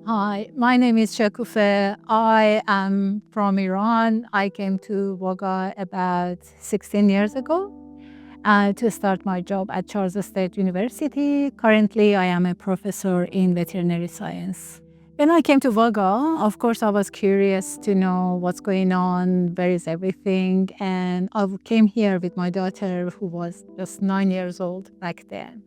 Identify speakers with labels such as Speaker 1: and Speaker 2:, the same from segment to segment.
Speaker 1: Hi, my name is Shokoofeh. I am from Iran. I came to Wagga about 16 years ago to start my job at Charles Sturt University. Currently, I am a professor in veterinary science. When I came to Wagga, of course, I was curious to know what's going on, where is everything, and I came here with my daughter, who was just 9 years old back then.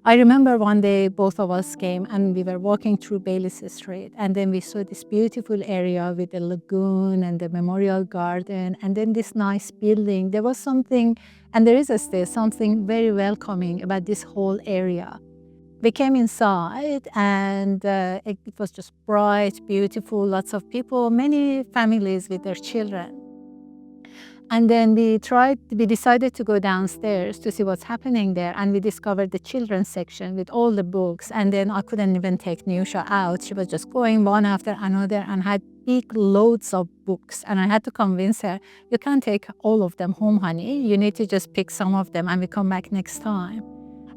Speaker 1: I remember one day both of us came and we were walking through Baylis Street, and then we saw this beautiful area with the lagoon and the memorial garden and then this nice building. There was something, and there is still something very welcoming about this whole area. We came inside and it was just bright, beautiful, lots of people, many families with their children. And then we decided to go downstairs to see what's happening there. And we discovered the children's section with all the books. And then I couldn't even take Niyousha out. She was just going one after another and had big loads of books. And I had to convince her, you can't take all of them home, honey. You need to just pick some of them and we come back next time.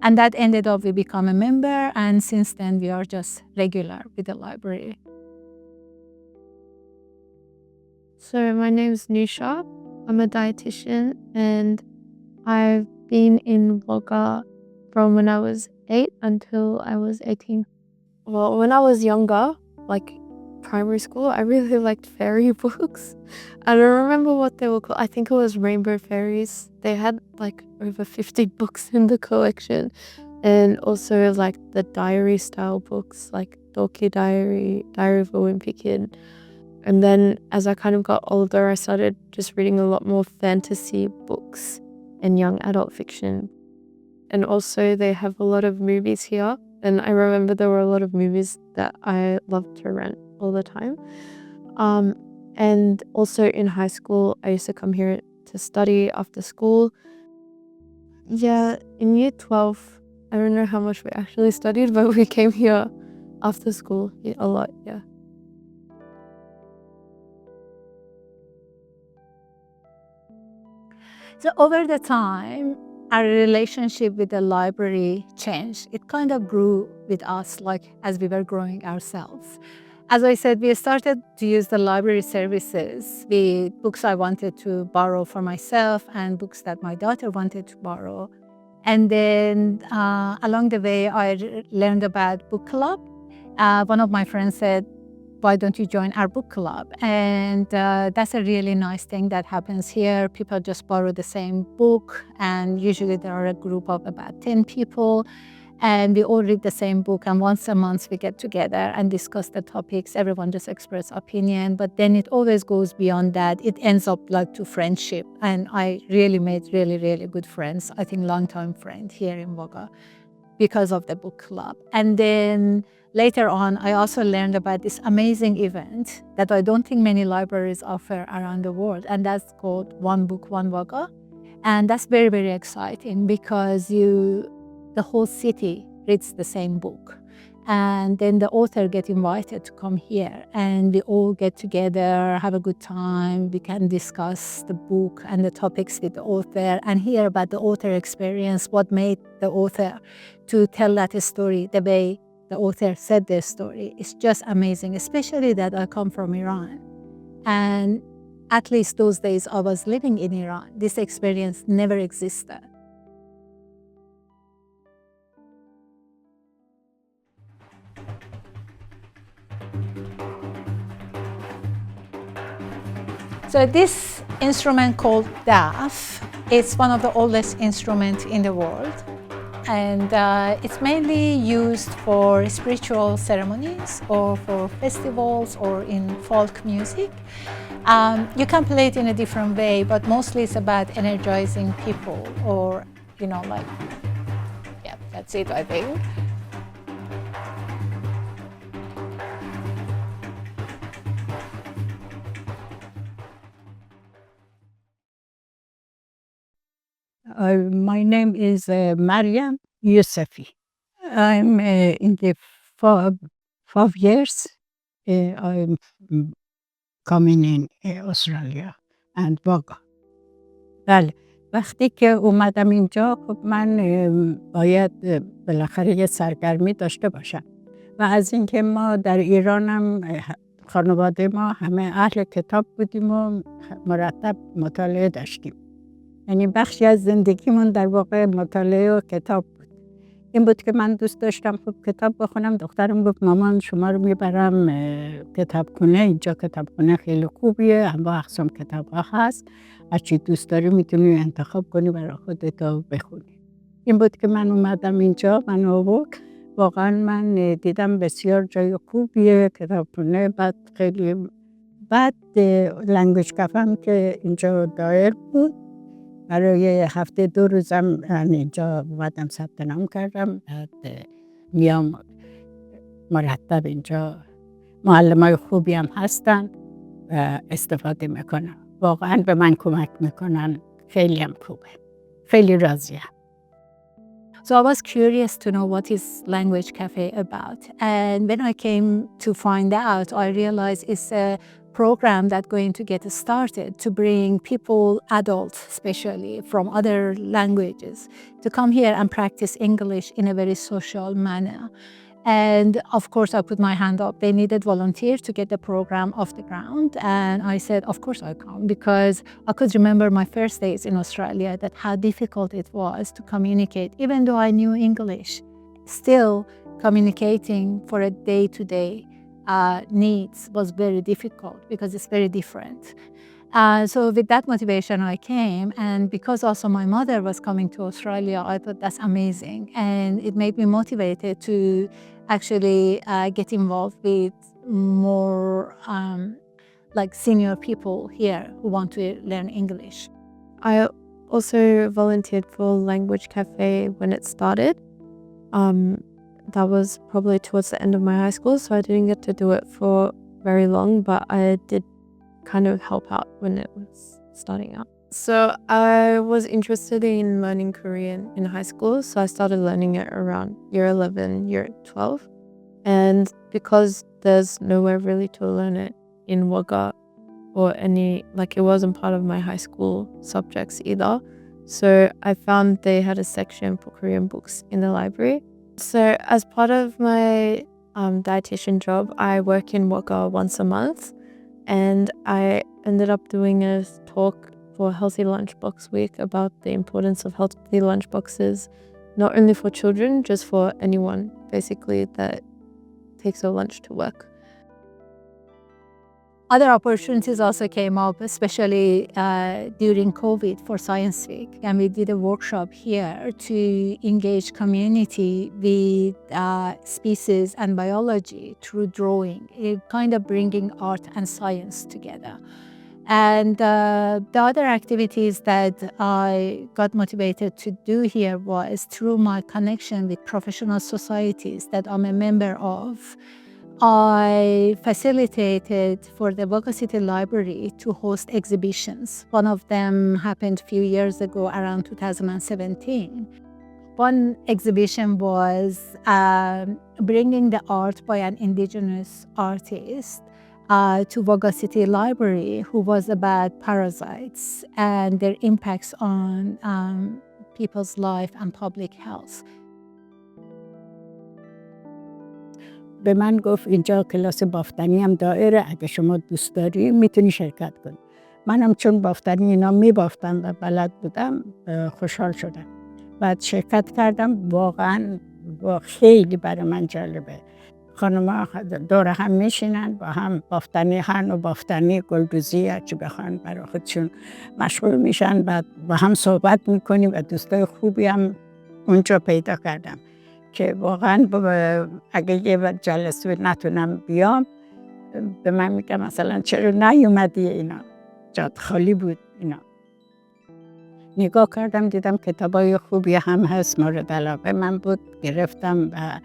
Speaker 1: And that ended up, we become a member. And since then, we are just regular with the library.
Speaker 2: So my name is Niyousha. I'm a dietitian and I've been in Wagga from when I was 8 until I was 18. Well, when I was younger, like primary school, I really liked fairy books. I don't remember what they were called. I think it was Rainbow Fairies. They had like over 50 books in the collection. And also like the diary style books like Doki Diary, Diary of a Wimpy Kid. And then as I kind of got older, I started just reading a lot more fantasy books and young adult fiction. And also they have a lot of movies here. And I remember there were a lot of movies that I loved to rent all the time. And also in high school, I used to come here to study after school. Yeah, in year 12, I don't know how much we actually studied, but we came here after school a lot, yeah.
Speaker 1: So over the time, our relationship with the library changed. It kind of grew with us, like as we were growing ourselves. As I said, we started to use the library services with books I wanted to borrow for myself and books that my daughter wanted to borrow. And then along the way, I learned about book club. One of my friends said, why don't you join our book club? And that's a really nice thing that happens here. People just borrow the same book, and usually there are a group of about 10 people, and we all read the same book, and once a month we get together and discuss the topics. Everyone just express opinion, but then it always goes beyond that. It ends up like to friendship, and I really made really, really good friends, I think long-time friend here in Wagga because of the book club. And then later on, I also learned about this amazing event that I don't think many libraries offer around the world, and that's called One Book, One Wagga. And that's very, very exciting because the whole city reads the same book. And then the author gets invited to come here, and we all get together, have a good time. We can discuss the book and the topics with the author and hear about the author experience, what made the author to tell that story the way the author said their story. It's just amazing, especially that I come from Iran. And at least those days I was living in Iran, this experience never existed. So this instrument called daf, it's one of the oldest instruments in the world. And it's mainly used for spiritual ceremonies or for festivals or in folk music. You can play it in a different way, but mostly it's about energizing people or, like, yeah, that's it, I think.
Speaker 3: My name is Maryam Yousefi. I'm in the 5 years. I'm coming in Australia and Wagga. بله وقتی که اومدم اینجا خب من باید بالاخره یه سرگرمی داشته باشم و از اینکه ما در ایران هم خانواده ما همه اهل کتاب بودیم و مرتب مطالعه داشتیم. یعنی بخشی از زندگیمون در واقع مطالعه و کتاب بود. این بود که من دوست داشتم خوب کتاب بخونم. دخترم گفت مامان شما رو میبرم کتابخونه، اینجا کتابخونه خیلی خوبیه، اما اقسام کتاب ها هست، هرچی دوست داری میتونی انتخاب کنی برای خودت و بخونی. این بود که من اومدم اینجا، من آورد. واقعا من دیدم بسیار جای خوبیه کتابخونه. بعد لنگویج کافه هم که اینجا دایر بود، برای هفته 2 روزم اینجا اومدم ثبت نام کردم. بعد میام مرتب اینجا، معلمای خوبی هم هستن و استفاده میکنم. واقعا به من کمک میکنن، خیلی هم خوبه، خیلی راضیم.
Speaker 1: So I was curious to know what is Language Cafe about. And when I came to find out, I realized it's a program that's going to get started to bring people, adults especially, from other languages to come here and practice English in a very social manner. And of course, I put my hand up. They needed volunteers to get the program off the ground. And I said, of course I come, because I could remember my first days in Australia, that how difficult it was to communicate. Even though I knew English, still communicating for a day-to-day needs was very difficult because it's very different. So with that motivation I came, and because also my mother was coming to Australia, I thought that's amazing, and it made me motivated to actually get involved with more like senior people here who want to learn English.
Speaker 2: I also volunteered for Language Cafe when it started. That was probably towards the end of my high school, so I didn't get to do it for very long, but I did kind of help out when it was starting out. So I was interested in learning Korean in high school, so I started learning it around year 11, year 12. And because there's nowhere really to learn it in Wagga or any, like it wasn't part of my high school subjects either, so I found they had a section for Korean books in the library. So as part of my dietitian job, I work in Wagga once a month. And I ended up doing a talk for Healthy Lunchbox Week about the importance of healthy lunchboxes, not only for children, just for anyone, basically, that takes a lunch to work.
Speaker 1: Other opportunities also came up, especially during COVID for Science Week. And we did a workshop here to engage community with species and biology through drawing, kind of bringing art and science together. And the other activities that I got motivated to do here was through my connection with professional societies that I'm a member of. I facilitated for the Wagga City Library to host exhibitions. One of them happened a few years ago, around 2017. One exhibition was bringing the art by an indigenous artist to Wagga City Library, who was about parasites and their impacts on people's life and public health.
Speaker 3: به من گفت اینجا کلاس بافتنی هم دائره، اگه شما دوست داری میتونی شرکت کنی. منم چون بافتنی اینا میبافتم و بلد بودم خوشحال شدم. بعد شرکت کردم. واقعا خیلی برای من جالبه. خانم‌ها دور هم میشینن با هم بافتنی هن و بافتنی گلدوزی هرچی بخوان برای خودشون مشغول میشن. بعد با هم صحبت میکنیم و دوستای خوبی هم اونجا پیدا کردم که واقعا اگه یه جلسه نتونم بیام به من میگم مثلا چرا نیومدی، اینا جات خالی بود. اینا نگاه کردم دیدم کتابای خوبی هم هست، مورد علاقه من بود، گرفتم و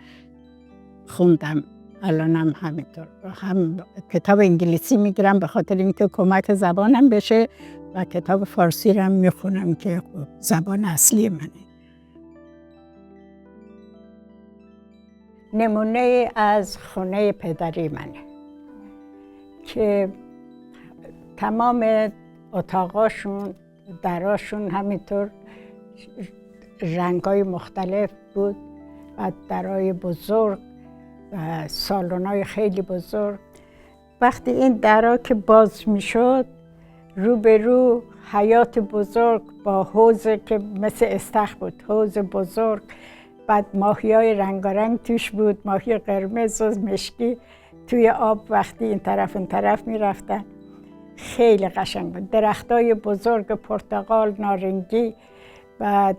Speaker 3: خوندم. الانم همینطور هم کتاب انگلیسی میگیرم به خاطر اینکه کمک زبانم بشه و کتاب فارسی رو هم میخونم که زبان اصلی منه. نمونه از خونه پدری منه که تمام اتاقاشون دراشون همینطور رنگای مختلف بود و درای بزرگ و سالن‌های خیلی بزرگ. وقتی این درا که باز میشد روبرو حیات بزرگ با حوض که مثل استخر بود، حوض بزرگ، بعد ماهی‌های رنگارنگ توش بود، ماهی قرمز و مشکی توی آب وقتی این طرف اون طرف میرفتن. خیلی قشنگ بود. درختای بزرگ پرتقال، نارنگی، بعد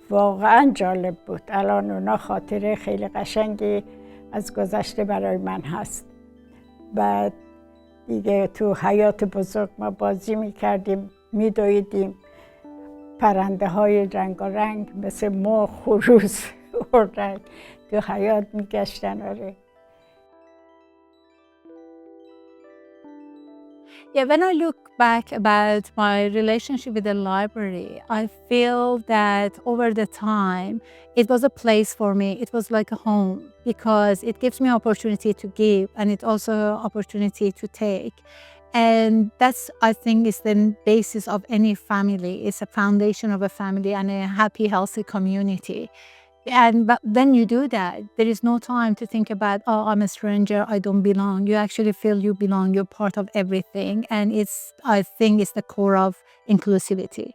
Speaker 3: واقعا جالب بود. الان اونا خاطره خیلی قشنگی از گذشته برای من هست. بعد دیگه تو حیات بزرگ ما بازی میکردیم، میدویدیم، پرنده های رنگارنگ مثل مرغ، خروس، اردک تو حیات میگشتن. آره.
Speaker 1: Yeah, when I look back about my relationship with the library, I feel that over the time, it was a place for me. It was like a home because it gives me opportunity to give and it also opportunity to take. And that's, I think, is the basis of any family. It's a foundation of a family and a happy, healthy community. But when you do that, there is no time to think about, oh, I'm a stranger, I don't belong. You actually feel you belong, you're part of everything. And I think it's the core of inclusivity.